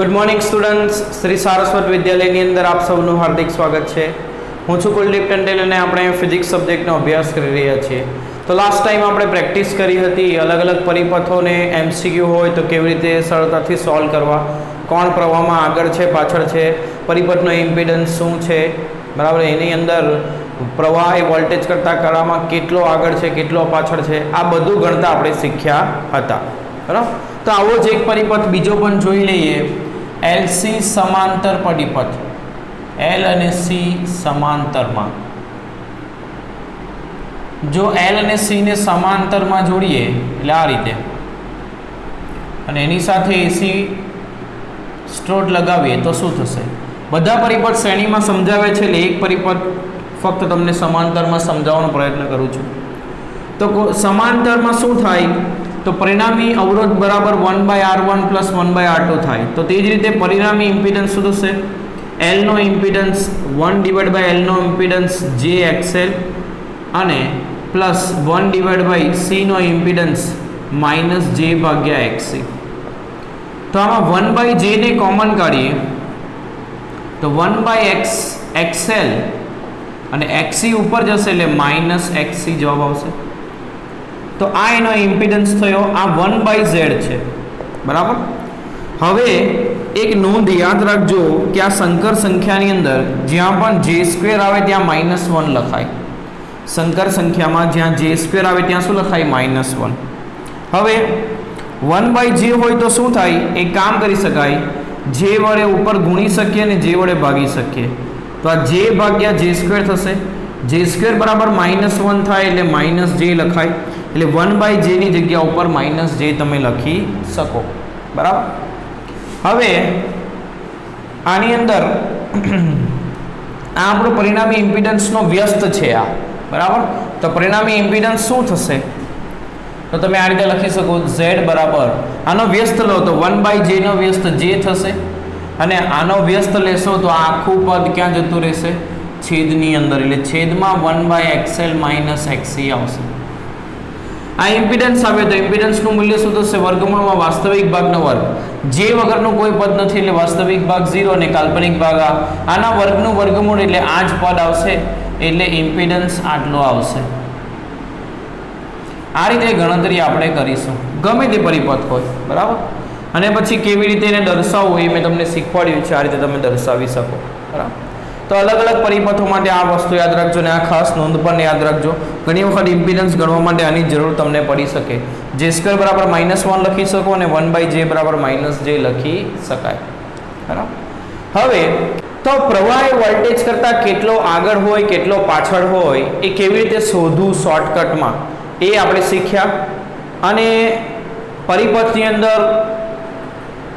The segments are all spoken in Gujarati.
Good morning students, Shri Saraswat વિદ્યાલયની અંદર આપ સૌનું હાર્દિક સ્વાગત છે. હું છું કુલદીપ ટંડેલ અને આપણે ફિઝિક્સ સબ્જેક્ટનો અભ્યાસ કરી રહ્યા છીએ. તો લાસ્ટ ટાઈમ આપણે પ્રેક્ટિસ કરી હતી અલગ અલગ પરિપથોને MCQ હોય તો કેવી રીતે સરળતાથી સોલ્વ કરવા, કોણ પ્રવાહમાં આગળ છે પાછળ છે, પરિપથનો ઇમ્પિડન્સ શું છે, બરાબર, એની અંદર પ્રવાહ એ વોલ્ટેજ કરતાં કળામાં કેટલો આગળ છે કેટલો પાછળ છે, આ બધું ગણતા આપણે શીખ્યા હતા. બરાબર. તો આવો જ એક પરિપથ બીજો પણ જોઈ લઈએ. LC સમાંતર પરિપથ, L અને C સમાંતરમાં. જો L અને C ને સમાંતરમાં જોડીએ એટલે આ રીતે અને એની સાથે AC સ્ટ્રોટ લગાવીએ તો શું થશે? બધા પરિપથ શ્રેણીમાં સમજાવે છે એટલે એક પરિપથ ફક્ત તમને સમાંતરમાં સમજાવવાનો પ્રયત્ન કરું છું. તો સમાંતરમાં શું થાય? તો પરિણામી અવરોધ બરાબર 1/R1 પ્લસ 1/R2 થાય. તો તે જ રીતે પરિણામી ઇમ્પિડન્સ શું થશે? L નો ઇમ્પિડન્સ 1/L નો ઇમ્પિડન્સ JXL અને પ્લસ 1/C નો ઇમ્પિડન્સ -J/XC. તો આમાં 1/J ને કોમન કાઢીએ તો 1/XL અને XC ઉપર જશે એટલે -XC જવાબ આવશે. તો આ એનો ઇમ્પિડન્સ થયો, આ 1/Z છે. બરાબર. હવે એક નોંધ યાદ રાખજો કે આ સંકર સંખ્યાની અંદર જ્યાં પણ J² આવે ત્યાં -1 લખાય. સંકર સંખ્યામાં જ્યાં J² આવે ત્યાં શું લખાય? -1. હવે 1/J હોય તો શું થાય? એક કામ કરી શકાય, J વડે ઉપર ગુણી શકીએ અને J વડે ભાગી શકીએ. તો આ J ભાગ્યા J² થશે. J² બરાબર -1 થાય એટલે -J લખાય. એટલે 1/J ની જગ્યા ઉપર -J તમે લખી શકો. બરાબર. હવે આની અંદર આ આપણો પરિણામી ઇમ્પિડન્સનો વ્યસ્ત છે આ. બરાબર. તો પરિણામી ઇમ્પિડન્સ શું થશે? તો તમે આ રીતે લખી શકો, Z બરાબર આનો વ્યસ્ત લો તો 1/J નો વ્યસ્ત J થશે અને આનો વ્યસ્ત લેશો તો આ આખું પદ ક્યાં જતું રહેશે? છેદની અંદર. એટલે છેદમાં 1/XL -XC આવશે. આ ઇમ્પિડન્સ આવે તો ઇમ્પિડન્સનું મૂલ્ય શું થશે? વર્ગમૂળમાં વાસ્તવિક ભાગનો વર્ગ. જે વગરનું કોઈ પદ નથી એટલે વાસ્તવિક ભાગ 0 અને કાલ્પનિક ભાગ આના વર્ગનું વર્ગમૂળ એટલે આ જ પદ આવશે એટલે ઇમ્પિડન્સ આટલો આવશે. આ રીતે ગણતરી આપણે કરીશું ગમે તે પરિપથ હોય. બરાબર. અને પછી કેવી રીતે એને દર્શાવવું એ મેં તમને શીખવાડ્યું છે. આ રીતે તમે દર્શાવી શકો. બરાબર. તો અલગ અલગ પરિપથો માટે આ વસ્તુ યાદ રાખજો અને આ ખાસ નોંધ પણ યાદ રાખજો. ઘણી વખત ઇમ્પિડન્સ ગણવા માટે આની જરૂર તમને પડી શકે. J² બરાબર -1 લખી શકો અને 1/J બરાબર -J લખી શકાય. બરાબર. હવે તો પ્રવાહ એ વોલ્ટેજ કરતાં કેટલો આગળ હોય કેટલો પાછળ હોય એ કેવી રીતે શોધવું શોર્ટકટમાં એ આપણે શીખ્યા. અને પરિપથની અંદર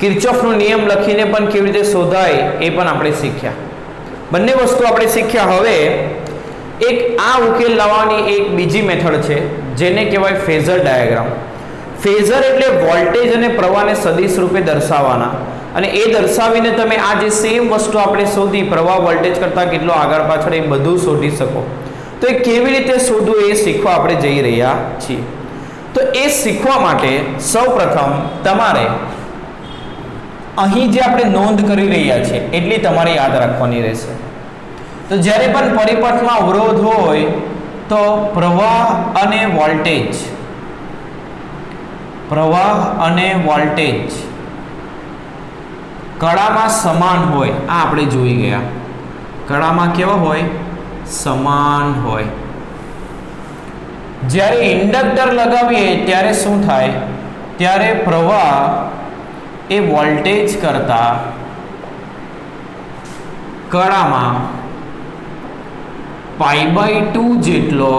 કિર્ચોફનો નિયમ લખીને પણ કેવી રીતે શોધાય એ પણ આપણે શીખ્યા. બંને વસ્તુ આપણે શીખ્યા. હવે એક આ ઉકેલ લાવવાની એક બીજી મેથડ છે જેને કહેવાય ફેઝર ડાયાગ્રામ. ફેઝર એટલે વોલ્ટેજ અને પ્રવાહને સદિશ રૂપે દર્શાવવાના અને એ દર્શાવીને તમે આ જે સેમ વસ્તુ આપણે શોધી પ્રવાહ વોલ્ટેજ કરતાં કેટલો આગળ પાછળ એ બધું શોધી શકો. તો એ કેવી રીતે શોધવું એ શીખવા આપણે જઈ રહ્યા છીએ. તો એ શીખવા માટે સૌપ્રથમ તમારે અહીં જે આપણે નોંધ કરી રહ્યા છીએ એટલી તમારે યાદ રાખવાની રહેશે. તો જ્યારે પણ પરિપથમાં અવરોધ હોય તો પ્રવાહ અને વોલ્ટેજ કળામાં સમાન હોય. આ આપણે જોઈ ગયા. કળામાં કેવા હોય? સમાન હોય. જ્યારે ઇન્ડક્ટર લગાવીએ ત્યારે શું થાય? ત્યારે પ્રવાહ એ વોલ્ટેજ કરતા કળામાં π/2 જેટલો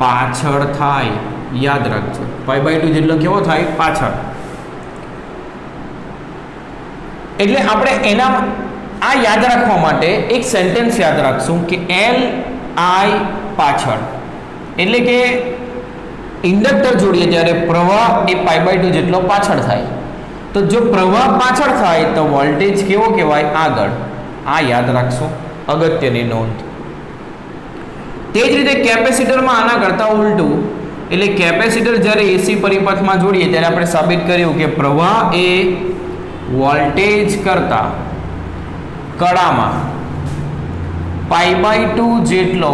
પાછળ થાય. યાદ રાખજો, π/2 જેટલો કેવો થાય? પાછળ. એટલે આપણે એના આ યાદ રાખવા માટે એક સેન્ટેન્સ યાદ રાખશું કે LI પાછળ. એટલે કે ઇન્ડક્ટર જોડીએ ત્યારે પ્રવાહ એ π/2 જેટલો પાછળ થાય. તો જો પ્રવાહ પાછળ થાય તો વોલ્ટેજ કેવો કહેવાય? આગળ. આ યાદ રાખશો, અગત્યની નોંધ. તે જ રીતે કેપેસિટરમાં આના કરતાં ઉલટું. એટલે કેપેસિટર જ્યારે AC પરિપથમાં જોડીએ ત્યારે આપણે સાબિત કર્યું કે પ્રવાહ એ વોલ્ટેજ કરતા કડામાં π/2 જેટલો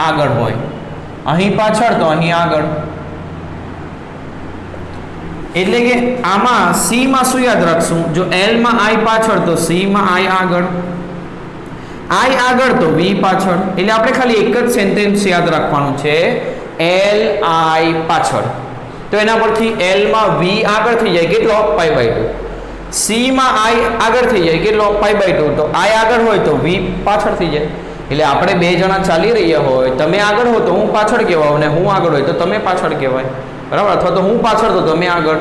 આગળ હોય, અહીં પાછળ તો અહીં આગળ. એટલે કે આમાં સી માં શું યાદ રાખશું? જો એલ માં આઈ પાછળ તો સી માં આઈ આગળ, આઈ આગળ તો વી પાછળ. એટલે આપણે ખાલી એક જ સેન્ટેન્સ યાદ રાખવાનું છે, એલ આઈ પાછળ. તો એના પરથી એલ માં વી આગળ થઈ જાય કેટલો? π/2. સી માં આઈ આગળ થઈ જાય કેટલો? π/2. તો આઈ આગળ હોય તો વી પાછળ થઈ જાય. એટલે આપણે બે જણા ચાલી રહ્યા હોય, તમે આગળ હો તો હું પાછળ કહેવાય, અને હું આગળ હોય તો તમે પાછળ કહેવાય, બરાબર? અથવા તો હું પાછળ તો તમે આગળ,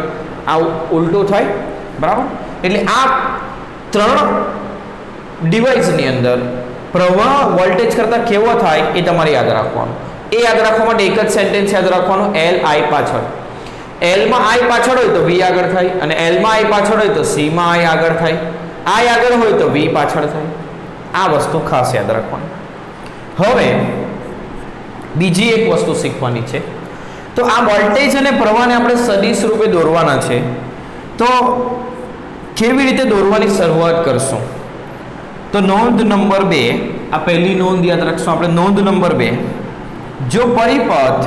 આ ઉલટું થાય, બરાબર? એટલે આ ત્રણ ડિવાઇસની અંદર પ્રવાહ વોલ્ટેજ કરતાં કેવો થાય એ તમારે યાદ રાખવાનું. એ યાદ રાખવા માટે એક જ સેન્ટેન્સ યાદ રાખવાનું, એલ આઈ પાછળ. એલ માં આઈ પાછળ હોય તો વી આગળ થાય, અને એલ માં આઈ પાછળ હોય તો સી માં આઈ આગળ થાય, આઈ આગળ હોય તો વી પાછળ થાય. આ વસ્તુ ખાસ યાદ રાખવાની. હવે બીજી એક વસ્તુ શીખવાની છે. તો આ વોલ્ટેજ અને પ્રવાહને આપણે સદિશ રૂપે દોરવાના છે. તો કેવી રીતે દોરવાની શરૂઆત કરશું? તો નોંધ નંબર 2, આ પહેલી નોંધ યાદ રાખશું આપણે. નોંધ નંબર 2, જો પરિપથ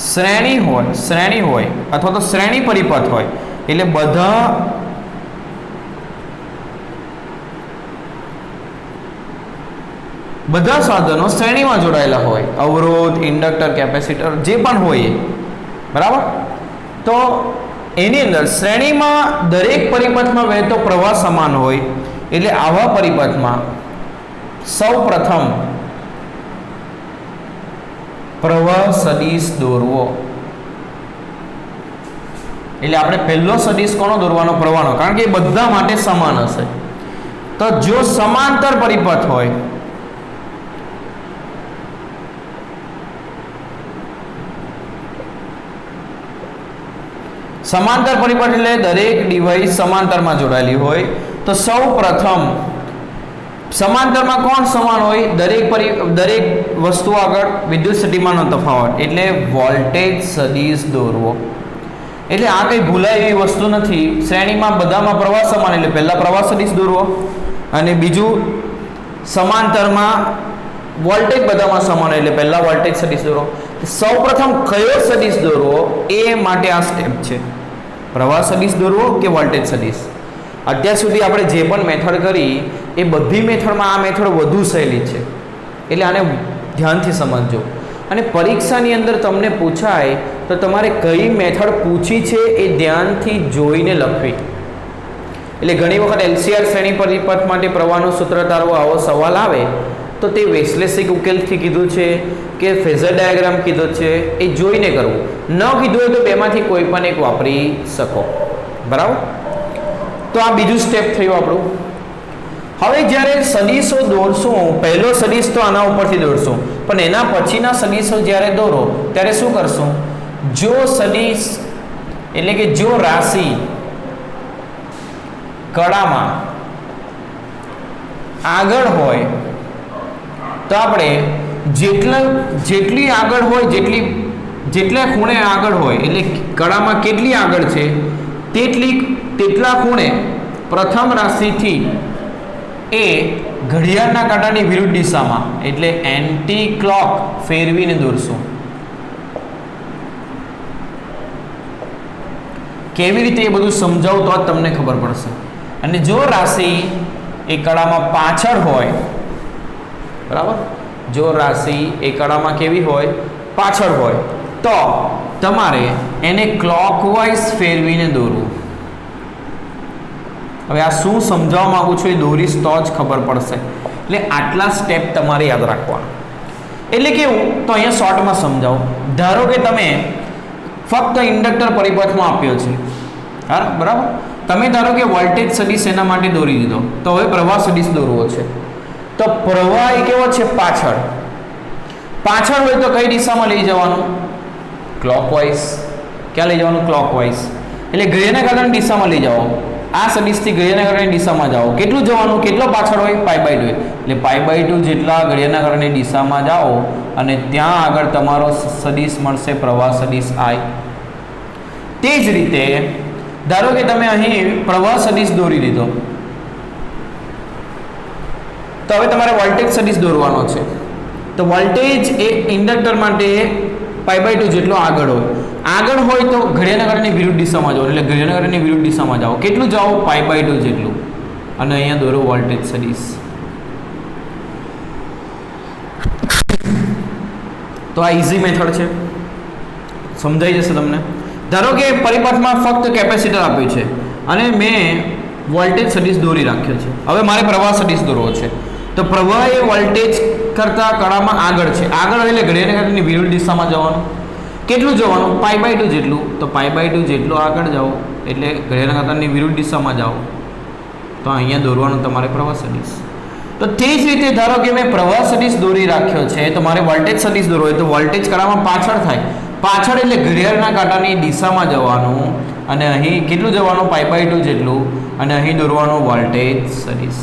શ્રેણી હોય અથવા તો શ્રેણી પરિપથ હોય, એટલે બધા સાધનો શ્રેણીમાં જોડાયેલા હોય, અવરોધ, ઇન્ડક્ટર, કેપેસિટર જે પણ હોય, બરાબર? તો એની અંદર શ્રેણીમાં દરેક પરિપથમાં વહેતો પ્રવાહ સમાન હોય, એટલે આવા પરિપથમાં સૌ પ્રથમ પ્રવાહ સદિશ દોરવો. એટલે આપણે પહેલો સદિશ કોનો દોરવાનો? પ્રવાહનો, કારણ કે એ બધા માટે સમાન હશે. તો જો સમાંતર પરિપથ હોય, સમાંતર પરિપથ એટલે દરેક ડિવાઇસ સમાંતરમાં જોડાયેલી હોય, તો સૌ પ્રથમ સમાંતરમાં કોણ સમાન હોય? દરેક વસ્તુ આગળ વિદ્યુત સ્થિતિમાનનો તફાવત, એટલે વોલ્ટેજ સદિશ દોરવો. એટલે આ કંઈ ભૂલાય એવી વસ્તુ નથી. શ્રેણીમાં બધામાં પ્રવાહ સમાન, એટલે પહેલા પ્રવાહ સદિશ દોરવો, અને બીજું સમાંતરમાં વોલ્ટેજ બધામાં સમાન, એટલે પહેલા વોલ્ટેજ સદિશ દોરવો. સૌ પ્રથમ કયો સદિશ દોરવો એ માટે આ સ્ટેપ છે. પ્રવાહ સદિશ દોરવો કે વોલ્ટેજ સદિશ? અત્યાર સુધી આપણે જે પણ મેથડ કરી એ બધી મેથડમાં આ મેથડ વધુ સહેલી છે, એટલે આને ધ્યાનથી સમજજો. અને પરીક્ષાની અંદર તમને પૂછાય તો તમારે કઈ મેથડ પૂછી છે એ ધ્યાનથી જોઈને લખવી. એટલે ઘણી વખત LCR શ્રેણી પરિપથ માટે પ્રવાહનું સૂત્ર તારવો આવો સવાલ આવે તો તે વૈશ્લેષિક ઉકેલથી કીધું છે કે ફેઝર ડાયાગ્રામ કીધો છે, એ જોઈને કરવું. ન કીધું હોય તો બેમાંથી કોઈ પણ એક વાપરી શકો, બરાબર? તો આ બીજું સ્ટેપ થયું આપણું. હવે જ્યારે સદિશો દોરશું, પહેલો સદિશ તો આના ઉપરથી દોરશું, પણ એના પછીના સદિશો જ્યારે દોરો ત્યારે શું કરશું? જો સદિશ એટલે કે જો રાશિ કડામાં આગળ હોય તો આપણે જેટલી આગળ હોય, જેટલા ખૂણે આગળ હોય, એટલે કડામાં કેટલી આગળ છે તેટલા ખૂણે પ્રથમ રાશિથી એ ઘડિયાળના કાંટાની વિરુદ્ધ દિશામાં, એટલે એન્ટી ક્લોક ફેરવીને દોરશું. કેવી રીતે એ બધું સમજાવું તો જ તમને ખબર પડશે. અને જો રાશિ એ કડામાં પાછળ હોય, બરાબર? જો રાશિ એ કડામાં કેવી હોય? પાછળ હોય, તો તમારે એને ક્લોકવાઇઝ ફેરવીને દોરવું. હવે આ શું સમજાવવા માંગુ છું એ દોરીશ તો જ ખબર પડશે. એટલે આટલા સ્ટેપ તમારે યાદ રાખવાના. એટલે કેવું? તો અહીંયા શોર્ટમાં સમજાવું. ધારો કે તમે ફક્ત ઇન્ડક્ટર પરિપથમાં આપ્યો છે, હા, બરાબર? તમે ધારો કે વોલ્ટેજ સદિશ એના માટે દોરી દીધો, તો હવે પ્રવાહ સદિશ દોરવો છે. તો પ્રવાહ એ કેવો છે? પાછળ હોય તો કઈ દિશામાં લઈ જવાનું? ક્લોકવાઇઝ. ક્યાં લઈ જવાનું? ક્લોકવાઇઝ. એટલે ઘડિયાળના કાંટાની દિશામાં લઈ જાઓ. આ સદિશથી ઘડિયાળના કાંટાની દિશામાં જાઓ. કેટલું જવાનું? કેટલો પાછળ હોય? π/2. એટલે π/2 જેટલા ઘડિયાળના કાંટાની દિશામાં જાઓ અને ત્યાં આગળ તમારો સદિશ મળશે, પ્રવાહ સદિશ I. તે જ રીતે ધારો કે તમે અહીં પ્રવાહ સદિશ દોરી દીધો, તો હવે તમારે વોલ્ટેજ સદિશ દોરવાનો છે. તો વોલ્ટેજ એ ઇન્ડક્ટર માટે π/2 જેટલો આગળ હોય તો ઘડિયાળના કાંટાની વિરુદ્ધ દિશામાં જાઓ, એટલે ઘડિયાળના કાંટાની વિરુદ્ધ દિશામાં જાઓ. કેટલું જાઓ? π/2 જેટલું. અને અહીંયા દોરો વોલ્ટેજ સદિશ. તો આ ઇઝી મેથડ છે, સમજાઈ જશે તમને. ધારો કે પરિપથમાં ફક્ત કેપેસિટર આપ્યું છે અને મેં વોલ્ટેજ સદિશ દોરી રાખ્યો છે. હવે મારે પ્રવાહ સદિશ દોરવો છે. તો પ્રવાહ એ વોલ્ટેજ કરતાં કળામાં આગળ છે. આગળ એટલે ઘડિયાળના કાંટાની વિરુદ્ધ દિશામાં જવાનું. કેટલું જવાનું? π/2 જેટલું. તો π/2 જેટલું આગળ જાઓ એટલે ઘડિયાળના કાંટાની વિરુદ્ધ દિશામાં જાઓ. તો અહીંયા દોરવાનું તમારે પ્રવાહ સદિશ. તો તે જ રીતે ધારો કે મેં પ્રવાહ સદિશ દોરી રાખ્યો છે, તો મારે વોલ્ટેજ સદિશ દોરવો હોય તો વોલ્ટેજ કળામાં પાછળ થાય. પાછળ એટલે ઘડિયાળના કાંટાની દિશામાં જવાનું અને અહીં કેટલું જવાનું? π/2 જેટલું. અને અહીં દોરવાનું વોલ્ટેજ સદિશ.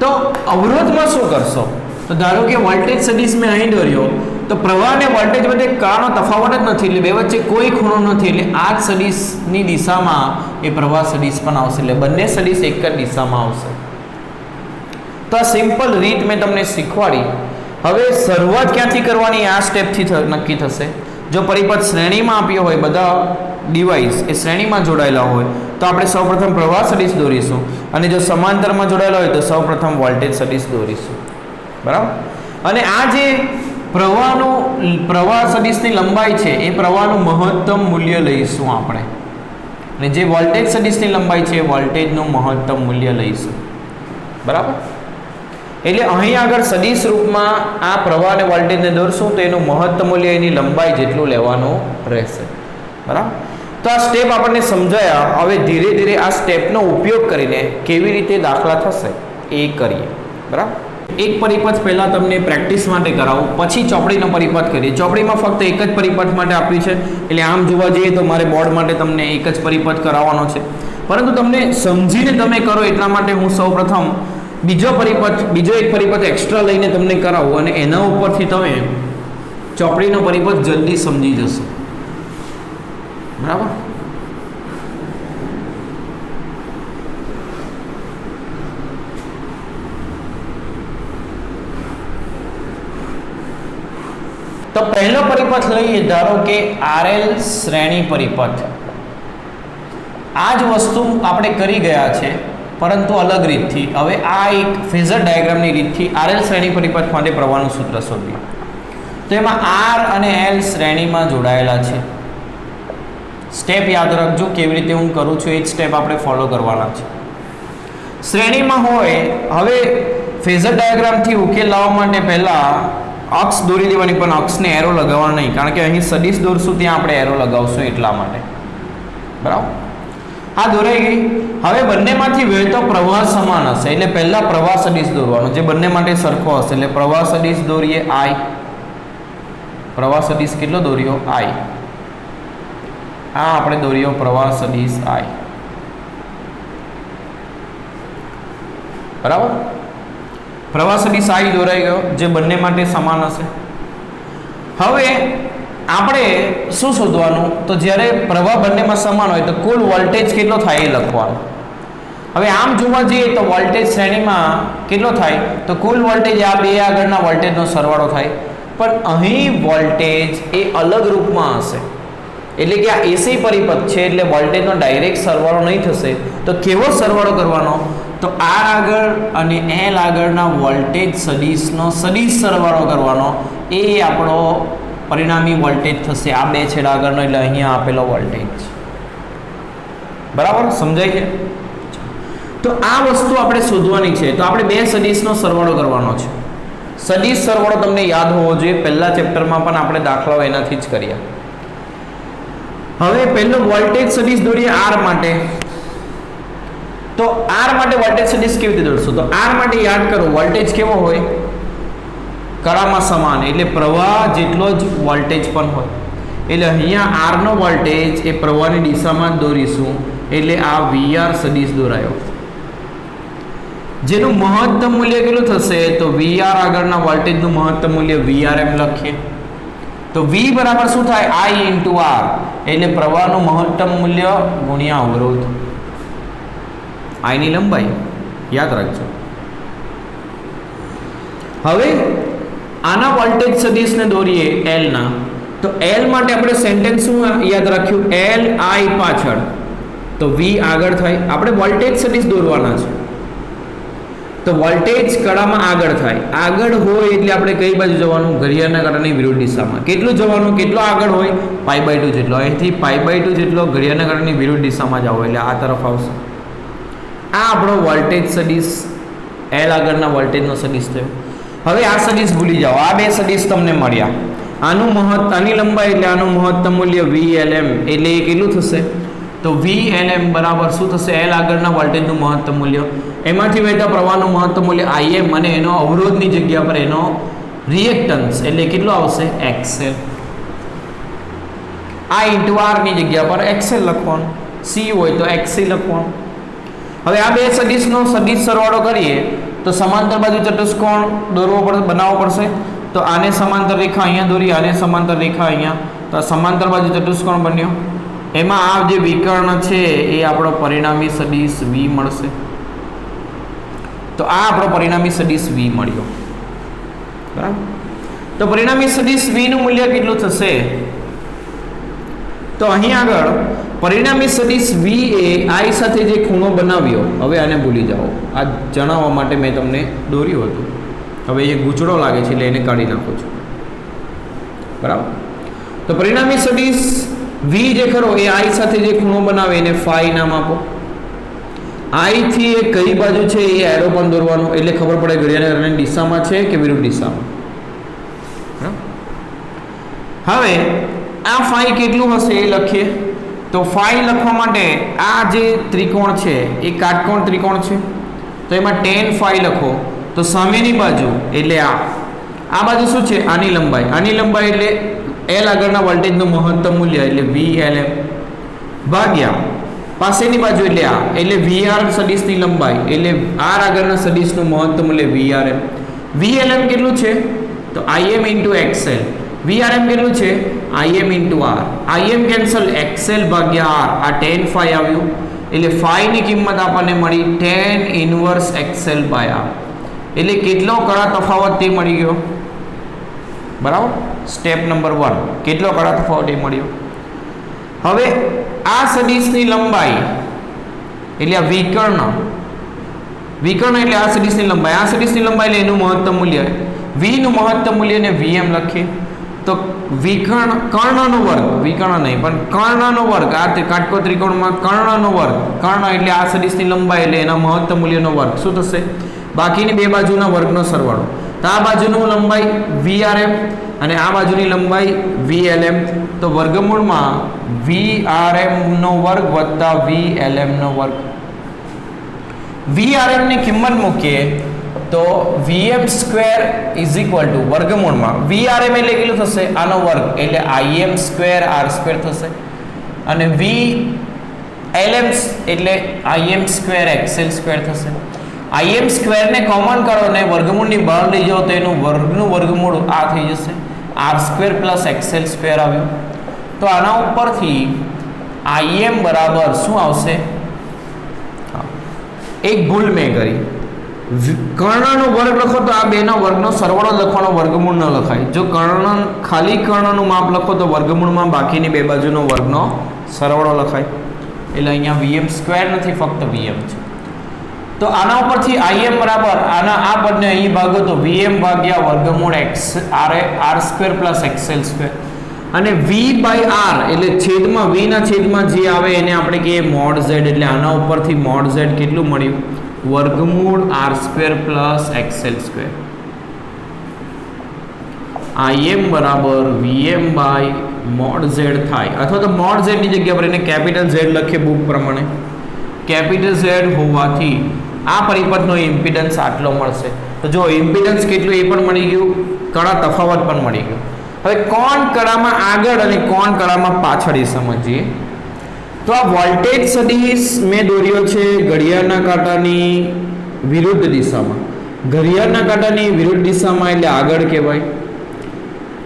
તો અવરોધમાં શું કરશો? તો ધારો કે વોલ્ટેજ સદિશ મેં અહીં દોર્યો, તો પ્રવાહ અને વોલ્ટેજ વચ્ચે કાળનો તફાવત જ નથી, એટલે બે વચ્ચે કોઈ ખૂણો નથી, એટલે આ જ સદિશની દિશામાં એ પ્રવાહ સદિશ પણ આવશે. એટલે બંને સદિશ એક જ દિશામાં આવશે. તો આ સિમ્પલ રીત મેં તમને શીખવાડી. હવે શરૂઆત ક્યાંથી કરવાની? આ સ્ટેપથી નક્કી થશે. જો પરિપથ શ્રેણીમાં આપ્યો હોય, બધા ડિવાઇસ એ શ્રેણીમાં જોડાયેલા હોય, તો આપણે સૌપ્રથમ પ્રવાહ સદિશ દોરીશું. અને જો સમાંતરમાં જોડાયેલા હોય તો સૌપ્રથમ વોલ્ટેજ સદિશ દોરીશું. બરાબર? અને આ જે પ્રવાહ સદિશની લંબાઈ છે, એ પ્રવાહનું મહત્તમ મૂલ્ય લઈશું આપણે. અને જે વોલ્ટેજ સદિશની લંબાઈ છે, એ વોલ્ટેજનું મહત્તમ મૂલ્ય લઈશું. બરાબર? એટલે અહીં આગળ સદિશ રૂપમાં આ પ્રવાહ અને વોલ્ટેજને દોરશું તો એનું મહત્તમ મૂલ્ય એની લંબાઈ જેટલું લેવાનું રહેશે. બરાબર? તો આ સ્ટેપ આપણને સમજાયા. હવે ધીરે ધીરે આ સ્ટેપનો ઉપયોગ કરીને કેવી રીતે દાખલા થશે એ કરીએ. બરાબર? એક પરિપથ પહેલાં તમને પ્રેક્ટિસ માટે કરાવું, પછી ચોપડીનો પરિપથ કરીએ. ચોપડીમાં ફક્ત એક જ પરિપથ માટે આપ્યું છે, એટલે આમ જોવા જઈએ તો મારે બોર્ડ માટે તમને એક જ પરિપથ કરાવવાનો છે. પરંતુ તમને સમજીને તમે કરો એટલા માટે હું સૌપ્રથમ બીજો એક પરિપથ એક્સ્ટ્રા લઈને તમને કરાવું, અને એના ઉપરથી તમે ચોપડીનો પરિપથ જલ્દી સમજી જશો. બરાબર? તો પહેલો પરિપથ લઈએ, ધારો કે RL શ્રેણી પરિપથ. આ જ વસ્તુ આપણે કરી ગયા છે, પરંતુ અલગ રીતથી. હવે આ એક ફેઝર ડાયાગ્રામની રીતથી RL શ્રેણી પરિપથ માટે પ્રવાહનું સૂત્ર શોધીએ. તો એમાં R અને L શ્રેણીમાં જોડાયેલા છે. સ્ટેપ યાદ રાખજો, કેવી રીતે હું કરું છું એ જ સ્ટેપ આપણે ફોલો કરવાના છે. શ્રેણીમાં હોય, હવે ફેઝર ડાયાગ્રામથી ઉકેલ લાવવા માટે પહેલાં અક્ષ દોરી દેવાની, પણ અક્ષને એરો લગાવવાનો નહીં, કારણ કે અહીં સદિશ દોરશું ત્યાં આપણે એરો લગાવશું એટલા માટે. બરાબર? આ દોરાઈ ગઈ. હવે બંનેમાંથી વહેતો પ્રવાહ સમાન હશે, એટલે પહેલા પ્રવાહ સદિશ દોરવાનો, જે બંને માટે સરખો હશે. એટલે પ્રવાહ સદિશ દોરીએ I. પ્રવાહ સદિશ કેટલો દોર્યો? I. આ આપણે દોર્યો પ્રવાહ સદિશ I. બરાબર? પ્રવાહ સદિશ I દોરાઈ ગયો, જે બંને માટે સમાન હશે. હવે આપણે શું શોધવાનું? તો જ્યારે પ્રવાહ બંનેમાં સમાન હોય તો કુલ વોલ્ટેજ કેટલો થાય એ લખવાનું. હવે આમ જોવા જઈએ તો વોલ્ટેજ શ્રેણીમાં કેટલો થાય? તો કુલ વોલ્ટેજ આ બે આગળના વોલ્ટેજનો સરવાળો થાય. પણ અહીં વોલ્ટેજ એ અલગ રૂપમાં હશે, એટલે કે આ એસી પરિપથ છે, એટલે વોલ્ટેજનો ડાયરેક્ટ સરવાળો નહીં થશે. તો કેવો સરવાળો કરવાનો? તો R આગળ અને L આગળના વોલ્ટેજ સદિશનો સદિશ સરવાળો કરવાનો. એ આપણો પરિણામી વોલ્ટેજ થશે, આ બે છેડા આગળનો, એટલે અહીંયા આપેલો વોલ્ટેજ. બરાબર? સમજાય છે? તો આ વસ્તુ આપણે શોધવાની છે. તો આપણે બે સદિશનો સરવાળો કરવાનો છે. સદિશ સરવાળો તમને યાદ હોવો જોઈએ, પહેલા ચેપ્ટરમાં પણ આપણે દાખલાઓ એનાથી જ કર્યા. હવે પહેલો વોલ્ટેજ સદિશ દોરીએ R માટે. તો R માટે વોલ્ટેજ સદિશ કેવી રીતે દોરશું? તો R માટે યાદ કરો, વોલ્ટેજ કેવો હોય? કળામાં સમાન, એટલે પ્રવાહ જેટલો જ વોલ્ટેજ પણ હોય. એટલે અહીંયા R નો વોલ્ટેજ એ પ્રવાહની દિશામાં જ દોરીશું, એટલે આ VR સદિશ દોરાયો. જેનું મહત્તમ મૂલ્ય કેટલું થશે? તો VR આગળના વોલ્ટેજનું મહત્તમ મૂલ્ય VRM લખીએ. તો V બરાબર શું થાય I × R, એટલે પ્રવાહનું મહત્તમ મૂલ્ય ગુણ્યા અવરોધ. I ની લંબાઈ યાદ રાખજો. હવે આના વોલ્ટેજ સદિશને દોરીએ L ના, તો L માટે આપણે સેન્ટેન્સ શું યાદ રાખ્યું, L I પાછળ તો V આગળ થાય. આપણે વોલ્ટેજ સદિશ દોરવાના છે, તો વોલ્ટેજ કડામાં આગળ થાય. આગળ હોય એટલે આપણે કઈ બાજુ જવાનું, ઘડિયાળના કાંટાની વિરુદ્ધ દિશામાં. કેટલું જવાનું, કેટલો આગળ હોય, π/2 જેટલો. અહીંથી π/2 જેટલો ઘડિયાળના કાંટાની વિરુદ્ધ દિશામાં જાવ એટલે આ તરફ આવશે. આ આપણો વોલ્ટેજ સદિશ L આગળના વોલ્ટેજનો સદિશ થયો. હવે આ સદિશ ભૂલી જાઓ, આ બે સદિશ તમને મળ્યા. આની લંબાઈ એટલે આનું મહત્તમ મૂલ્ય VLM, એટલે એ કેટલું થશે, તો VLM બરાબર શું થશે, L આગળના વોલ્ટેજનું મહત્તમ મૂલ્ય, એમાંથી વહેતા પ્રવાહનું મહત્તમ મૂલ્ય IM, અને એનો અવરોધની જગ્યા પર એનો રિએક્ટન્સ એટલે કેટલો આવશે, XL. I × R ની જગ્યા પર XL લખવાનું, C હોય તો XC લખવાનું. હવે આ બે સદિશનો સદિશ સરવાળો કરીએ તો સમાંતર બાજુ ચતુષ્કોણ બનાવવો પડશે. તો આને સમાંતર રેખા અહીંયા દોરી, આને સમાંતર રેખા અહીંયા, તો સમાંતર બાજુ ચતુષ્કોણ બન્યો. એમાં આ જે વિકર્ણ છે એ આપણો પરિણામી સદિશ V મળશે. તો આ આપણો પરિણામી સદિશ V મળ્યો, બરાબર. તો પરિણામી સદિશ V નું મૂલ્ય કેટલું થશે, તો અહીં આગળ પરિણામી સદિશ V એ I સાથે જે ખૂણો બનાવ્યો, હવે આને ભૂલી જાઓ, આ જણાવવા માટે મેં તમને દોર્યું હતું. હવે એ ગૂંચળો લાગે છે એટલે એને કાઢી નાખું છું, બરાબર. તો પરિણામી સદિશ V જે ખરો એ I સાથે જે ખૂણો બનાવે એને ફાઈ નામ આપો. I થી એ કઈ બાજુ છે એ એરો પણ દોરવાનો, એટલે ખબર પડે ઘડિયાળની દિશામાં છે કે વિરુદ્ધ દિશામાં. હવે આ ફાઈ કેટલું હશે એ લખીએ. તો ફાઈ લખવા માટે આ જે ત્રિકોણ છે એ કાટકોણ ત્રિકોણ છે, તો એમાં tan ફાઈ લખો. તો સામેની બાજુ એટલે આ બાજુ શું છે, આની લંબાઈ એટલે L આગળના વોલ્ટેજનું મહત્તમ મૂલ્ય એટલે VLM ભાગ્યા પાસેની બાજુ એટલે VR સદિશની લંબાઈ એટલે R આગળના સદિશનું મહત્તમ મૂલ્ય VRM. VLM કેટલું છે, તો IM × XL. VRM કેટલું છે, IM × R. IM cancel, XL ભાગ્યા R. આ tan ફાઈ આવ્યું, એટલે ફાઈની કિંમત આપણને મળી tan −1 XL/R. એટલે કેટલો કળા તફાવત તે મળી ગયો, બરાબર. સ્ટેપ નંબર 1, કેટલો કળા તફાવત એ મળ્યો. હવે આ સદિશની લંબાઈ એટલે આ વિકર્ણ એટલે આ સદિશની લંબાઈ, એટલે એનું મહત્તમ મૂલ્ય V નું મહત્તમ મૂલ્ય ને VM લખીએ. તો કર્ણનો વર્ગ, વિકર્ણ નહીં પણ કર્ણનો વર્ગ, આ કાટકો ત્રિકોણમાં કર્ણનો વર્ગ, કર્ણ એટલે આ સદિશની લંબાઈ એટલે એના મહત્તમ મૂલ્યનો વર્ગ શું થશે, બાકીની બે બાજુના વર્ગનો સરવાળો. તો આ બાજુનું લંબાઈ VRM અને આ બાજુની લંબાઈ VLM. તો વર્ગમૂળમાં VRM નો વર્ગ વત્તા VLM નો વર્ગ. VRM ની કિંમત મૂકીએ તો VM² = વર્ગમૂળમાં VRM એટલે કેટલું થશે, આનો વર્ગ એટલે IM² R² થશે, અને VLM એટલે IM² XL² થશે. IM² ને કોમન કરો ને વર્ગમૂળની બહાર લઈ જાઓ તો એનું વર્ગમૂળ આ થઈ જશે, R² + XL² આવ્યું. તો આના ઉપરથી IM બરાબર શું આવશે, એક ભૂલ મેં કરી, કર્ણનો વર્ગ લખો તો આ બેના વર્ગનો સરવાળો લખવાનો, વર્ગમૂળ ન લખાય. જો ખાલી કર્ણનું માપ લખો તો વર્ગમૂળમાં બાકીની બે બાજુનો વર્ગનો સરવાળો લખાય. એટલે અહીંયા VM² નથી, ફક્ત VM છે. તો આના ઉપરથી IM બરાબર આ પદને અહીં ભાગો તો VM ભાગ્યા વર્ગમૂળ R² + XL², અને V/R એટલે છેદમાં V ના છેદમાં જે આવે એને આપણે કહીએ mod z. એટલે આના ઉપરથી mod z કેટલું મળ્યું, વર્ગમૂળ R² + XL². IM બરાબર VM/mod z થાય, અથવા તો mod z ની જગ્યા પર એને કેપિટલ Z લખીએ બુક પ્રમાણે. કેપિટલ Z હોવાથી આ પરિપથનો ઇમ્પિડન્સ આટલો મળશે. તો જો ઇમ્પિડન્સ કેટલું એ પણ મળી ગયું, કળા તફાવત પણ મળી ગયું. હવે કોણ કળામાં આગળ અને કોણ કળામાં પાછળ એ સમજીએ. તો આ વોલ્ટેજ સદિશ મેં દોર્યો છે ઘડિયાળના કાંટાની વિરુદ્ધ દિશામાં. ઘડિયાળના કાંટાની વિરુદ્ધ દિશામાં એટલે આગળ કહેવાય.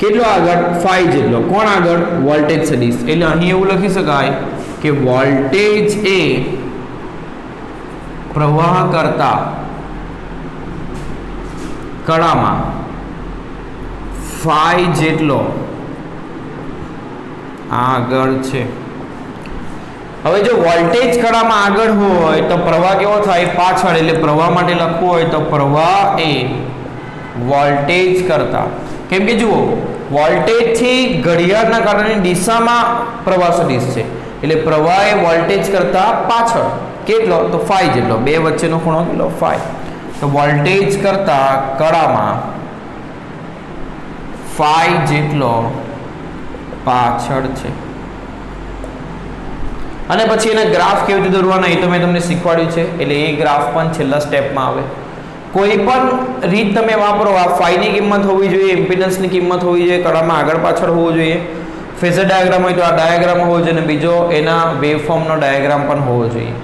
કેટલો આગળ 5 જેટલો. કોણ આગળ? વોલ્ટેજ સદિશ. એટલે અહીં એવું લખી શકાય કે વોલ્ટેજ એ પ્રવાહ કરતા કળામાં 5 જેટલો આગળ છે. હવે જો વોલ્ટેજ કળામાં આગળ હોય તો પ્રવાહ કેવો થાય? પાછળ. એટલે પ્રવાહ માટે લખવું હોય તો પ્રવાહ એ વોલ્ટેજ કરતા, કેમ કે જુઓ વોલ્ટેજ થી ઘડિયાળના કાંટાની દિશામાં પ્રવાહ સદિશ છે, એટલે પ્રવાહ એ વોલ્ટેજ કરતા પાછળ કેટલો? તો 5 જેટલો. બે વચ્ચેનો ખૂણો કેટલો? 5. તો વોલ્ટેજ કરતા કળામાં 5 જેટલો પાછળ છે. અને પછી એના ગ્રાફ કેવી રીતે દોરવાના એ તો મેં તમને શીખવાડ્યું છે, એટલે એ ગ્રાફ પણ છેલ્લા સ્ટેપમાં આવે. કોઈ પણ રીત તમે વાપરો, આ ફાઈની કિંમત હોવી જોઈએ, ઇમ્પિડન્સની કિંમત હોવી જોઈએ, કળામાં આગળ પાછળ હોવું જોઈએ, ફેઝર ડાયાગ્રામ હોય તો આ ડાયાગ્રામ હોવો જોઈએ, અને બીજો એના વેવફોર્મનો ડાયાગ્રામ પણ હોવો જોઈએ.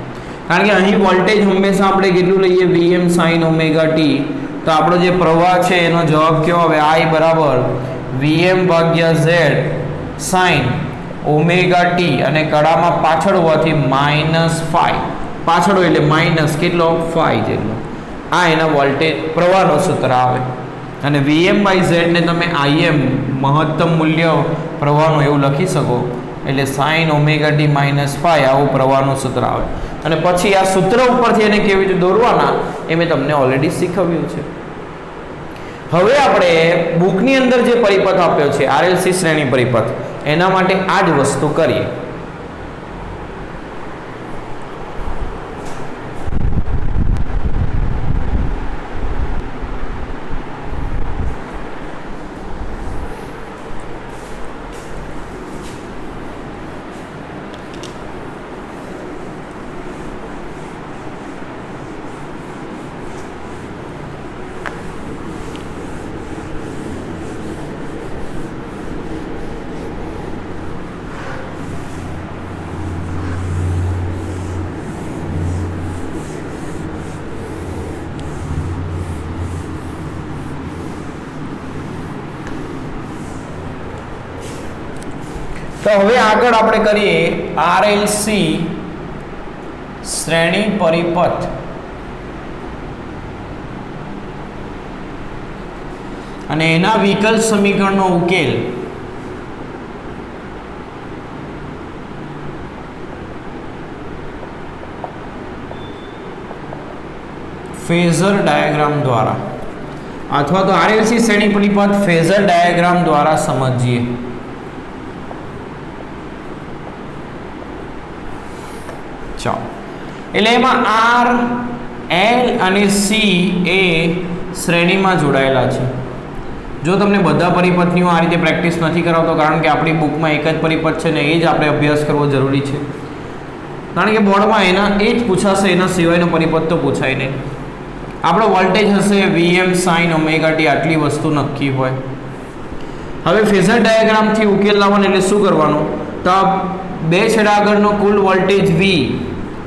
કારણ કે અહીં વોલ્ટેજ હંમેશા આપણે કેટલું લઈએ? Vm sin omega T. તો આપણો જે પ્રવાહ છે એનો જવાબ કેવો આવે? I બરાબર Vm ભાગ્યા Z sin ઓમેગા ટી, અને કળામાં પાછળ હોવાથી -5. પાછળ હોય એટલે માઇનસ કેટલો? 5 જેટલો. આ એના વોલ્ટેજ પ્રવાહનો સૂત્ર આવે. અને Vm/Z ને તમે Im મહત્તમ મૂલ્ય પ્રવાહનું એવું લખી શકો. એટલે sin ઓમેગા ટી -5 આવું પ્રવાહનું સૂત્ર આવે. અને પછી આ સૂત્ર ઉપરથી એને કેવી રીતે દોરવાના એ મેં તમને ઓલરેડી શીખવ્યું છે. હવે આપણે બુકની અંદર જે પરિપથ આપ્યો છે RLC શ્રેણી પરિપથ, એના માટે આ જ વસ્તુ કરીએ. તો હવે આગળ આપણે કરીએ RLC શ્રેણી પરિપથ. અને એના વિકલ સમીકરણનો ઉકેલ ફેઝર ડાયાગ્રામ દ્વારા, અથવા તો RLC શ્રેણી પરિપથ ફેઝર ડાયાગ્રામ દ્વારા સમજીએ. એટલે એમાં R, L અને C એ શ્રેણીમાં જોડાયેલા છે. જો તમને બધા પરિપથની આ રીતે પ્રેક્ટિસ નથી કરાવતો, કારણ કે આપણી બુકમાં એક જ પરિપથ છે ને એ જ આપણે અભ્યાસ કરવો જરૂરી છે, કારણ કે બોર્ડમાં એના એ જ પૂછાશે, એના સિવાયનો પરિપથ તો પૂછાય નહીં. આપણો વોલ્ટેજ હશે Vm sin ઓમેગા ટી, આટલી વસ્તુ નક્કી હોય. હવે ફેઝર ડાયાગ્રામથી ઉકેલ લાવવાનો એટલે શું કરવાનું? તો બે છેડા આગળનો કુલ વોલ્ટેજ V,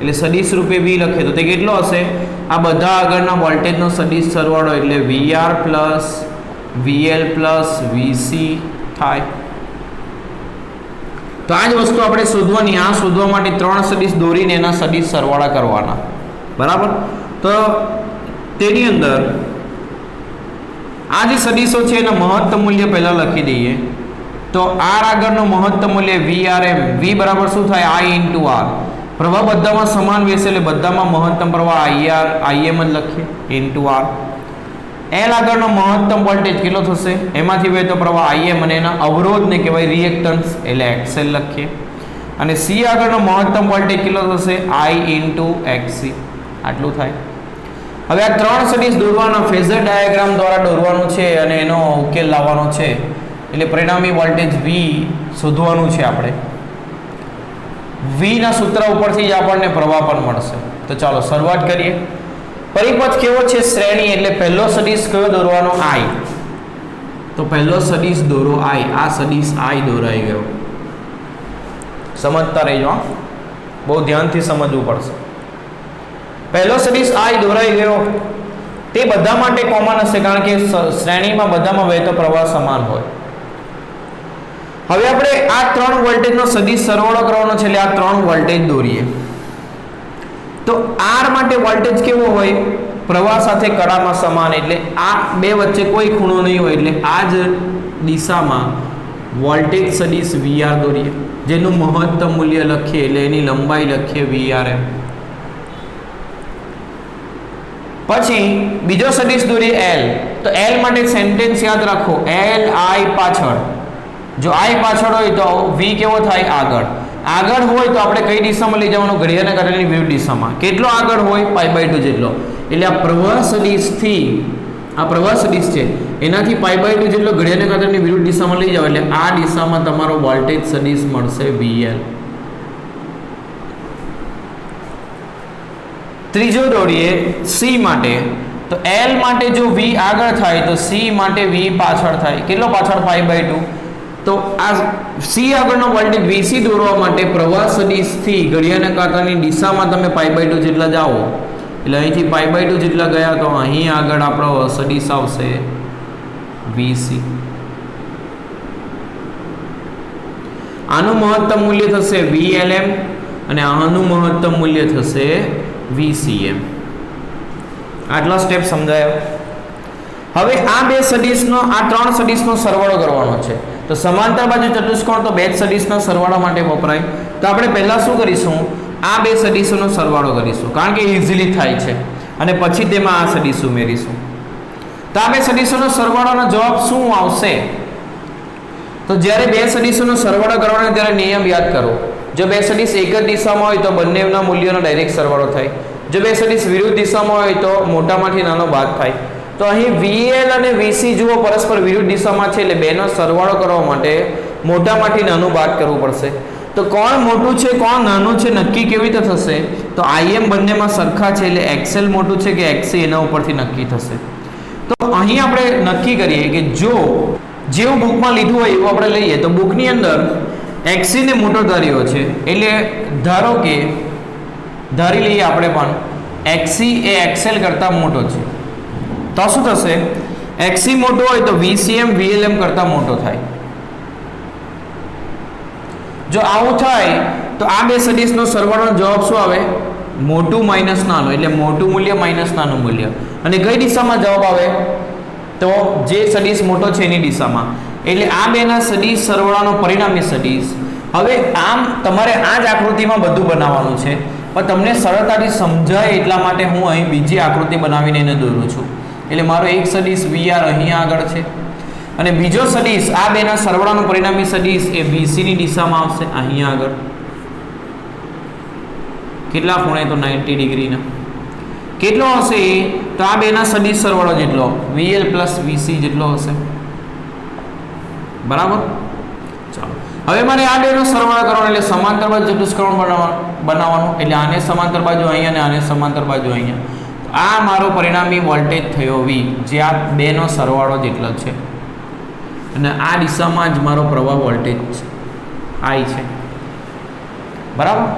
એટલે સદિશ રૂપે V લખે તો તે કેટલો હશે? આ બધા આગળના વોલ્ટેજનો સદિશ સરવાળો, એટલે VR plus VL plus VC થાય. તો આ જ વસ્તુ આપણે શોધવાની. આ શોધવા માટે 3 સદિશ દોરીને એના સદિશ સરવાળા કરવાના, બરાબર? તો તેની અંદર આ જે સદિશો છે એના મહત્તમ મૂલ્ય પહેલા લખી દઈએ. તો R આગળનું મહત્તમ મૂલ્ય VRM, V બરાબર શું થાય? I into R. પ્રવાહ બધામાં સમાન વહેશે એટલે બધામાં મહત્તમ પ્રવાહ Im જ લખીએ ઇન્ટુ R. L આગળનો મહત્તમ વોલ્ટેજ કેટલો થશે? એમાંથી વહેતો પ્રવાહ Im અને એના અવરોધને કહેવાય રિએક્ટન્સ, એટલે XL લખીએ. અને C આગળનો મહત્તમ વોલ્ટેજ કેટલો થશે? I into XC. આટલું થાય. હવે આ 3 સદિશ દોરવાના ફેઝર ડાયાગ્રામ દ્વારા દોરવાનું છે અને એનો ઉકેલ લાવવાનો છે, એટલે પરિણામી વોલ્ટેજ V શોધવાનું છે આપણે. V ના સૂત્ર ઉપરથી જ આપણને પ્રવાહ પણ મળશે. તો ચાલો શરૂઆત કરીએ. પરિપથ કેવો છે? શ્રેણી. એટલે પહેલો સદિશ કયો દોરવાનો? I. તો પહેલો સદિશ દોરો I. આ સદિશ I દોરાઈ ગયો. સમજતા રહેજો, બહુ ધ્યાનથી સમજવું પડશે. પહેલો સદિશ I દોરાઈ ગયો. તે બધા માટે કોમન હશે, કારણ કે શ્રેણીમાં બધામાં વહેતો પ્રવાહ સમાન હોય. હવે આપણે આ 3 વોલ્ટેજનો સદિશ સરવાળો કરવાનો છે એટલે આ 3 વોલ્ટેજ દોરીએ તો R માટે વોલ્ટેજ કેવો હોય પ્રવાહ સાથે કળામાં સમાન એટલે આ બે વચ્ચે કોઈ ખૂણો નહીં હોય એટલે આ જ દિશામાં વોલ્ટેજ સદિશ VR દોરીએ જેનું મહત્તમ મૂલ્ય લખીએ એટલે એની લંબાઈ લખીએ VRM પછી બીજો સદિશ દોરીએ L તો L માટે સેન્ટેન્સ યાદ રાખો L I પાછળ જો I પાછળ હોય તો V કેવો થાય આગળ હોય તો આપણે કઈ દિશામાં લઈ જવાનું ઘડિયાળના કાંટાની વિરુદ્ધ દિશામાં કેટલો આગળ હોય π/2 જેટલો એટલે આ પ્રવાહ સદિશ છે એનાથી π/2 જેટલો ઘડિયાળના કાંટાની વિરુદ્ધ દિશામાં લઈ જાવ એટલે આ દિશામાં તમારો વોલ્ટેજ સદિશ મળશે VL ત્રીજો દોરીએ C માટે તો L માટે જો V આગળ થાય તો C માટે V પાછળ થાય કેટલો પાછળ π/2 તો આ C આગળનો વોલ્ટેજ VC દોરવા માટે પ્રવાહ સદિશથી ઘડિયાળના કાંટાની દિશામાં તમે π/2 જેટલા જાઓ એટલે અહીંથી π/2 જેટલા ગયા તો અહીં આગળ આપણો સદિશ આવશે VC આનું મહત્તમ મૂલ્ય થશે VLM અને આનું મહત્તમ મૂલ્ય થશે VCM આટલા સ્ટેપ સમજાયો હવે આ બે સદિશનો આ 3 સદિશનો સરવાળો કરવાનો છે તો સમાંતર બાજુ ચતુષ્કોણ તો બે જ સદિશના સરવાળા માટે વપરાય તો આપણે પહેલા શું કરીશું આ બે સદિશોનો સરવાળો કરીશું કારણ કે ઇઝીલી થાય છે અને પછી તેમાં આ સદિશ ઉમેરીશું તો આ બે સદિશોનો સરવાળોનો જવાબ શું આવશે તો જ્યારે બે સદિશોનો સરવાળો કરવાનો ત્યારે નિયમ યાદ કરો જો બે સદિશ એક જ દિશામાં હોય તો બંનેના મૂલ્યોનો ડાયરેક્ટ સરવાળો થાય જો બે સદિશ વિરુદ્ધ દિશામાં હોય તો મોટામાંથી નાનો બાદ થાય તો અહીં VL અને VC જુઓ પરસ્પર વિરુદ્ધ દિશામાં છે એટલે બેનો સરવાળો કરવા માટે મોટામાંથી નાનું બાદ કરવું પડશે તો કોણ મોટું છે કોણ નાનું છે નક્કી કેવી રીતે થશે તો IM બંનેમાં સરખા છે એટલે XL મોટું છે કે XC એના ઉપરથી નક્કી થશે તો અહીં આપણે નક્કી કરીએ કે જો જેવું બુકમાં લીધું હોય એવું આપણે લઈએ તો બુકની અંદર XC ને મોટો ધાર્યો છે એટલે ધારો કે ધારી લઈએ આપણે પણ XC એ XL કરતાં મોટો છે તો શું થશે XC મોટો હોય તો VCM VLM કરતાં મોટો થાય જો આવું થાય તો આ બે સદિશનો સરવાળોનો જવાબ શું આવે મોટું માઇનસ નાનું એટલે મોટું મૂલ્ય માઇનસ નાનું મૂલ્ય અને કઈ દિશામાં જવાબ આવે તો જે સદિશ મોટો છે એની દિશામાં એટલે આ બેના સદિશ સરવાળાનો પરિણામી સદિશ હવે આમ તમારે આ જ આકૃતિમાં બધું બનાવવાનું છે પણ તમને સરળતાથી સમજાય એટલા માટે હું અહીં બીજી આકૃતિ બનાવીને એને દોરું છું એટલે મારો એક સદિશ VR અહીંયા આગળ છે અને બીજો સદિશ આ બેના સરવાળાનો પરિણામી સદિશ એ VC ની દિશામાં આવશે અહીંયા આગળ કેટલા ખૂણે તો 90 ડિગ્રીના કેટલો હશે તો આ બેના સદિશ સરવાળો જેટલો VL + VC જેટલો હશે બરાબર ચાલો હવે મારે આ બેનો સરવાળો કરવાનો એટલે સમાંતર બાજુ ચતુષ્કોણ બનાવવાનું એટલે આને સમાંતર બાજુ અહીંયા અને આને સમાંતર બાજુ અહીંયા આ મારો પરિણામી વોલ્ટેજ થયો V જે આ બેનો સરવાળો જેટલો છે અને આ દિશામાં જ મારો પ્રવાહ વોલ્ટેજ I છે બરાબર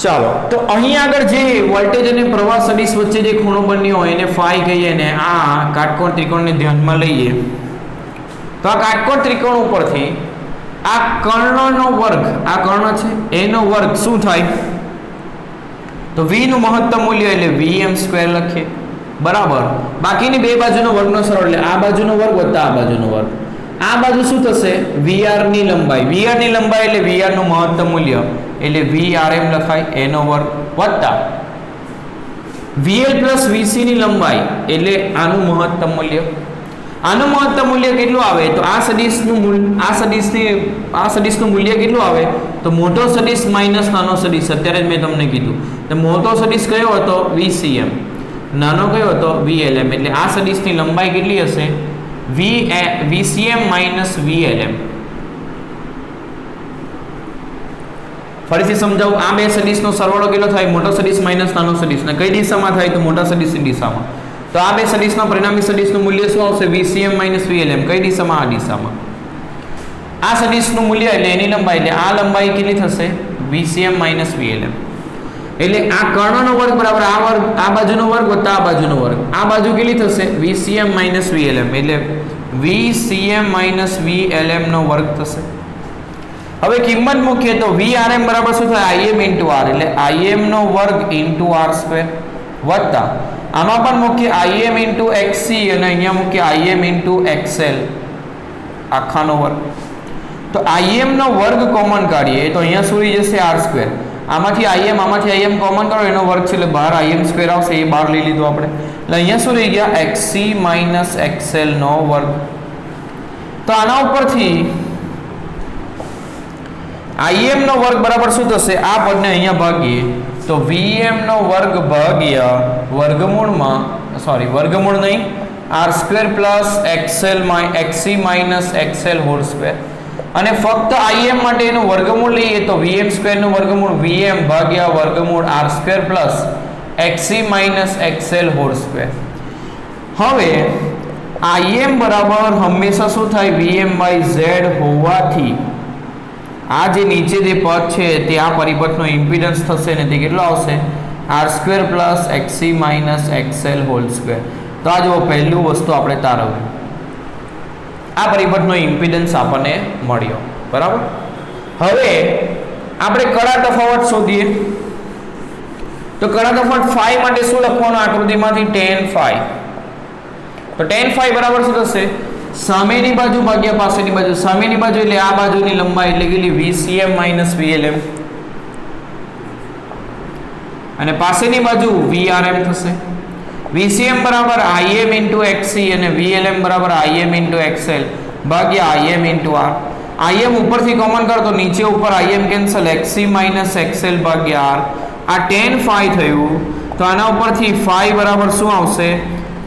ચાલો તો અહીં આગળ જે વોલ્ટેજ અને પ્રવાહ સદિશ વચ્ચે જે ખૂણો બન્યો હોય એને ફાઈ કહીએ ને આ કાટકોણ ત્રિકોણને ધ્યાનમાં લઈએ તો આ કાટકોણ ત્રિકોણ ઉપરથી આ કર્ણનો વર્ગ આ કર્ણ છે એનો વર્ગ શું થાય તો V નું મહત્તમ મૂલ્ય એટલે VM² લખીએ બરાબર બાકીની બે બાજુનો વર્ગનો સરવાળો એટલે આ બાજુનો વર્ગ વત્તા આ બાજુનો વર્ગ આ બાજુ શું થશે VR ની લંબાઈ એટલે VR નું મહત્તમ મૂલ્ય એટલે VRM લખાય એનો વર્ગ વત્તા VL + VC ની લંબાઈ એટલે આનું મહત્તમ મૂલ્ય કેટલું આવે તો આ સદિશનું મૂલ્ય કેટલું આવે તો મોટો સદિશ માઇનસ નાનો સદિશ અત્યારે જ મેં તમને કીધું તો મોટો સદિશ કયો હતો VCM નાનો કયો હતો VLM એટલે આ સદિશની લંબાઈ કેટલી હશે VCM - VLM ફરીથી સમજાવું આ બે સદિશનો સરવાળો કેટલો થાય મોટો સદિશ માઇનસ નાનો સદિશ ને કઈ દિશામાં થાય તો મોટા સદિશની દિશામાં તો આ બે સદિશના પરિણામી સદિશનું મૂલ્ય શું આવશે VCM - VLM કઈ દિશામાં આ દિશામાં આ સદિશનું મૂલ્ય એટલે એની લંબાઈ એટલે આ લંબાઈ કેટલી થશે VCM - VLM એટલે આ કર્ણનો વર્ગ બરાબર આ બાજુનો વર્ગ વત્તા આ બાજુનો વર્ગ આ બાજુ કેટલી થશે VCM - VLM એટલે VCM માઇનસ VLM નો વર્ગ થશે. હવે કિંમત મૂકીએ તો VRM બરાબર શું થાય? IM ઇન્ટુ R, એટલે IM નો વર્ગ ઇન્ટુ R સ્ક્વેર વત્તા આમાં પણ મૂકીએ IM ઇન્ટુ XC અને અહીંયા મૂકીએ IM ઇન્ટુ XL આખાનો વર્ગ. તો IM નો વર્ગ કોમન કાઢીએ તો અહીંયા શું રહી જશે? R square. આમાંથી IM કોમન કાઢો એનો વર્ગ છે એટલે બહાર IM સ્ક્વેર આવશે, એ બહાર લઈ લીધું આપણે. એટલે અહીંયા શું રહી ગયા? XC માઇનસ XL નો વર્ગ. તો આના ઉપરથી IM નો વર્ગ બરાબર શું થશે? આ પદને અહીંયા ભાગીએ તો VM નો વર્ગ ભાગ્યા વર્ગમૂળ નહીં R square plus XC minus XL whole square. અને ફક્ત IM માટે એનું વર્ગમૂળ લઈએ તો VM સ્ક્વેર નું વર્ગમૂળ VM ભાગ્યા વર્ગમૂળ R square plus XC minus XL whole square. હવે IM બરાબર હંમેશા શું થાય? VM બાય Z હોવાથી આ જે નીચે જે પદ છે તે આ પરિપથનો ઇમ્પિડન્સ થશે ને તે કેટલો આવશે? R square plus XC minus XL whole square. તો આ જો પહેલું વસ્તુ આપણે તારવ્યું, આ પરિપથનો ઇમ્પિડન્સ આપણને મળ્યો. બરાબર. હવે આપણે કડા તફાવત શોધીએ તો કડા તફાવત phi માટે શું લખવાનું? આકૃતિમાંથી tan phi. તો tan phi બરાબર શું થશે? સામેની બાજુ ભાગ્યા પાછળની બાજુ. સામેની બાજુ એટલે આ બાજુની લંબાઈ એટલે કેટલી? VCM માઇનસ VLM અને પાછળની બાજુ VRM થશે. VCM બરાબર IM ઇન્ટુ XC અને VLM બરાબર IM ઇન્ટુ XL ભાગ્યા IM ઇન્ટુ R. IM ઉપરથી કોમન કરો તો નીચે ઉપર IM cancel, XC minus XL ભાગ્યા R. આ tan phi થયું. તો આના ઉપરથી phi બરાબર શું આવશે?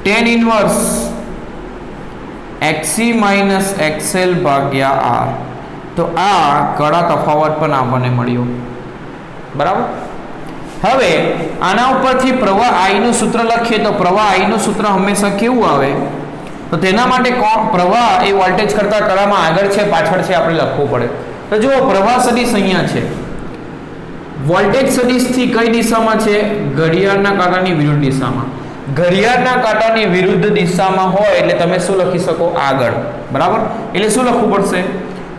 tan inverse XC minus XL ભાગ્યા R. તો આ કડા તફાવત પણ આપણને મળ્યો. બરાબર. હવે આના ઉપરથી પ્રવાહ I નું સૂત્ર લખીએ તો પ્રવાહ I નું સૂત્ર હંમેશા કેવું આવે? તો તેના માટે પ્રવાહ એ વોલ્ટેજ કરતા કડામાં આગળ છે પાછળ છે આપણે લખવું પડે. તો જુઓ પ્રવાહ સદિશ અહીંયા છે, વોલ્ટેજ સદિશથી કઈ દિશામાં છે? ઘડિયાળના કાંટાની વિરુદ્ધ દિશામાં. ઘડિયાળના કાંટાની વિરુદ્ધ દિશામાં હોય એટલે તમે શું લખી શકો? આગળ. બરાબર. એટલે શું લખવું પડશે?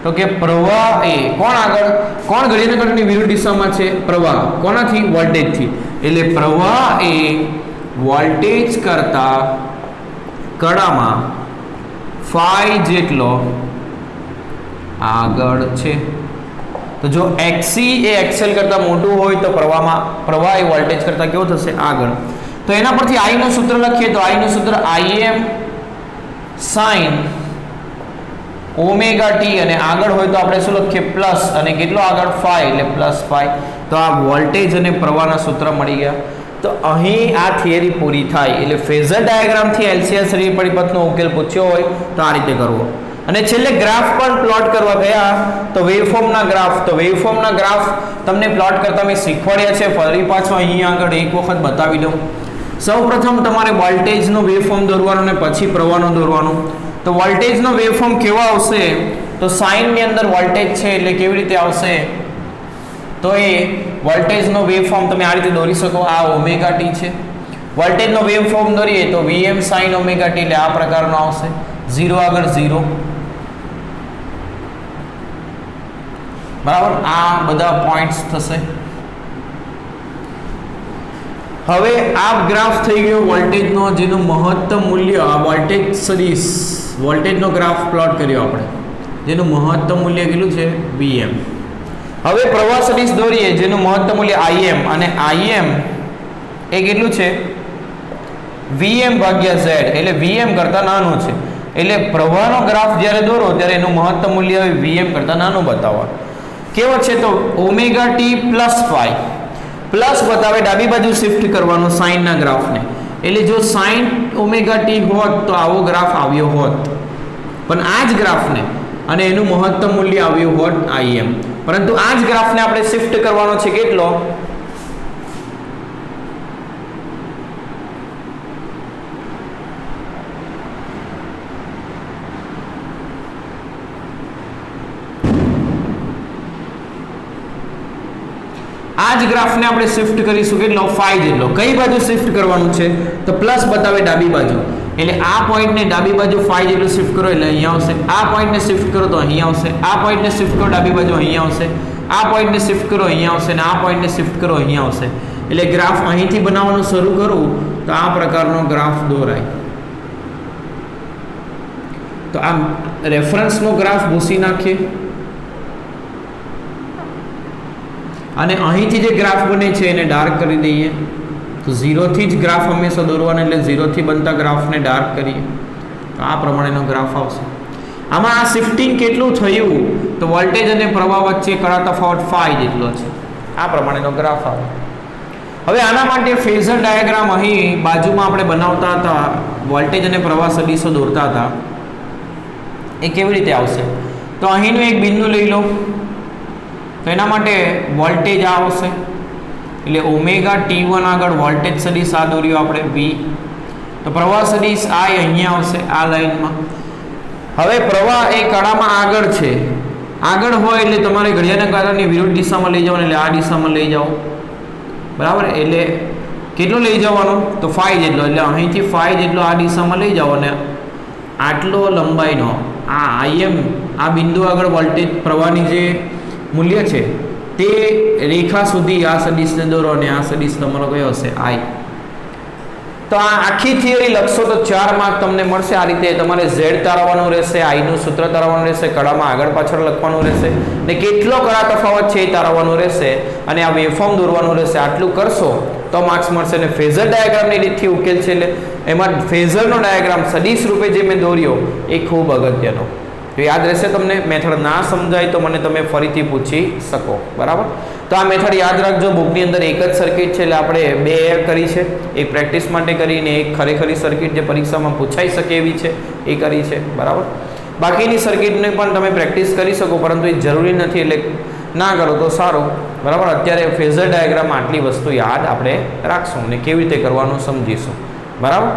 તો કે પ્રવાહ એ કોણ આગળ? કોણ ઘડિયાળના કાંટાની વિરુદ્ધ દિશામાં છે? પ્રવાહ. કોનાથી? વોલ્ટેજથી. એટલે પ્રવાહ એ વોલ્ટેજ કરતા કડામાં phi જેટલો આગળ છે. તો જો XC એ XL કરતા મોટું હોય તો પ્રવાહ એ વોલ્ટેજ કરતા કેવો થશે? આગળ. તો એના પરથી I નું સૂત્ર લખીએ તો I નું સૂત્ર IM sin ઓમેગા t અને આગળ હોય તો આપણે શું લખીએ? પ્લસ અને કેટલો આગળ? phi એટલે પ્લસ phi. તો આ વોલ્ટેજ અને પ્રવાહના સૂત્ર મળી ગયા. તો અહીં આ થિયરી પૂરી થાય. એટલે ફેઝર ડાયાગ્રામથી LCR શ્રેણી પરિપથનો ઉકેલ પૂછ્યો હોય તો આ રીતે કરવો. અને છેલ્લે ગ્રાફ પણ પ્લોટ કરવા ગયા તો વેવફોર્મના ગ્રાફ તમને પ્લોટ કરતા મેં શીખવાડ્યા છે. ફરી પાછો અહીં આગળ એક વખત બતાવી દઉં. સૌપ્રથમ તમારે વોલ્ટેજનો વેવફોર્મ દોરવાનો અને પછી પ્રવાહનો દોરવાનો. તો વોલ્ટેજનો વેવફોર્મ કેવો આવશે? તો સાઇનની અંદર વોલ્ટેજ છે એટલે કેવી રીતે આવશે? તો એ વોલ્ટેજનો વેવફોર્મ તમે આ રીતે દોરી શકો. આ ઓમેગા ટી છે. વોલ્ટેજનો વેવફોર્મ દોરીએ તો VM sin ઓમેગા ટી એટલે આ પ્રકારનો આવશે. 0 આગળ 0. બરાબર. આ બધા પોઈન્ટ્સ થશે. હવે આ ગ્રાફ થઈ ગયો વોલ્ટેજનો, જેનું મહત્તમ મૂલ્ય આ વોલ્ટેજ સદિશ વોલ્ટેજનો ગ્રાફ પ્લોટ કર્યો આપણે, જેનું મહત્તમ મૂલ્ય કેટલું છે? VM. હવે પ્રવાહ સદિશ દોરીએ જેનું મહત્તમ મૂલ્ય IM અને IM એ કેટલું છે? VM ભાગ્યા Z એટલે VM કરતા નાનું છે. એટલે પ્રવાહનો ગ્રાફ જ્યારે દોરો ત્યારે એનું મહત્તમ મૂલ્ય VM કરતા નાનું બતાવવાનું. કેવો છે? તો omega T plus phi plus બતાવે ડાબી બાજુ શિફ્ટ કરવાનું સાઇનના ગ્રાફને. એટલે જો સાઇન ઓમેગા ટી હોત તો આવો ગ્રાફ આવ્યો હોત, પણ આ જ ગ્રાફને અને એનું મહત્તમ મૂલ્ય આવ્યું હોત IM. પરંતુ આ જ ગ્રાફને આપણે શિફ્ટ કરવાનો છે કેટલો? આ જ ગ્રાફને આપણે શિફ્ટ કરીશું કેટલો? phi જેટલો. કઈ બાજુ શિફ્ટ કરવાનું છે? તો પ્લસ બતાવે ડાબી બાજુ. એટલે આ પોઈન્ટને ડાબી બાજુ 5 જેટલું શિફ્ટ કરો એટલે અહીંયા આવશે, આ પોઈન્ટને શિફ્ટ કરો તો અહીંયા આવશે, આ પોઈન્ટને શિફ્ટ કરો ડાબી બાજુ અહીંયા આવશે, આ પોઈન્ટને શિફ્ટ કરો અહીંયા આવશે અને આ પોઈન્ટને શિફ્ટ કરો અહીંયા આવશે. એટલે ગ્રાફ અહીંથી બનાવવાનું શરૂ કરું તો આ પ્રકારનો ગ્રાફ દોરાય. તો આ રેફરન્સનો ગ્રાફ ભૂસી નાખીએ અને અહીંથી જે ગ્રાફ બને છે એને ડાર્ક કરી દઈએ. તો 0 થી જ ગ્રાફ હંમેશા દોરવાનો એટલે 0 થી બનતા ગ્રાફને ડાર્ક કરીએ તો આ પ્રમાણેનો ગ્રાફ આવશે. આમાં આ શિફ્ટિંગ કેટલું થયું તો વોલ્ટેજ અને પ્રવાહ વચ્ચે કડા તફાવત 5 જેટલો છે. આ પ્રમાણેનો ગ્રાફ આવે. હવે આના માટે ફેઝર ડાયાગ્રામ અહીં બાજુમાં આપણે બનાવતા હતા, વોલ્ટેજ અને પ્રવાહ સદિશો દોરતા હતા, એ કેવી રીતે આવશે? તો અહીંનું એક બિંદુ લઈ લો. તો એના માટે વોલ્ટેજ આ આવશે એટલે ઓમેગા T1 આગળ વોલ્ટેજ સદિશ આ દોર્યો આપણે V. તો પ્રવાહ સદિશ I અહીંયા આવશે આ લાઈનમાં. હવે પ્રવાહ એ કડામાં આગળ છે, આગળ હોય એટલે તમારે ઘડિયાળના કાંટાની વિરુદ્ધ દિશામાં લઈ જવાનું, એટલે આ દિશામાં લઈ જાઓ, બરાબર. એટલે કેટલો લઈ જવાનો તો 5 જેટલો, એટલે અહીંથી 5 જેટલો આ દિશામાં લઈ જાઓ અને આટલો લંબાઈનો આ Im આ બિંદુ આગળ વોલ્ટેજ પ્રવાહની જે મૂલ્ય છે તે રેખા સુધી આ સદિશને દોરો અને આ સદિશ તમારો કયો હશે I. તો આ આખી થિયરી લખશો તો 4 માર્ક તમને મળશે. આ રીતે તમારે Z તારવવાનું રહેશે, I નું સૂત્ર તારવવાનું રહેશે, કડામાં આગળ પાછળ લખવાનું રહેશે ને કેટલો કડા તફાવત છે એ તારવવાનું રહેશે અને આ વેવફોર્મ દોરવાનું રહેશે. આટલું કરશો તો માર્ક્સ મળશે. અને ફેઝર ડાયાગ્રામની રીતથી ઉકેલ છે એટલે એમાં ફેઝરનો ડાયાગ્રામ સદિશ રૂપે જે મેં દોર્યો એ ખૂબ અગત્યનો. તો યાદ રહેશે તમને. મેથડ ના સમજાય તો મને તમે ફરીથી પૂછી શકો, બરાબર. તો આ મેથડ યાદ રાખજો. બુકની અંદર એક જ સર્કિટ છે એટલે આપણે 2 એડ કરી છે, એક પ્રેક્ટિસ માટે કરીને એક ખરેખરી સર્કિટ જે પરીક્ષામાં પૂછાઈ શકે એવી છે એ કરી છે, બરાબર. બાકીની સર્કિટને પણ તમે પ્રેક્ટિસ કરી શકો પરંતુ એ જરૂરી નથી, એટલે ના કરો તો સારું, બરાબર. અત્યારે ફેઝર ડાયાગ્રામ આટલી વસ્તુ યાદ આપણે રાખશું અને કેવી રીતે કરવાનું સમજીશું, બરાબર.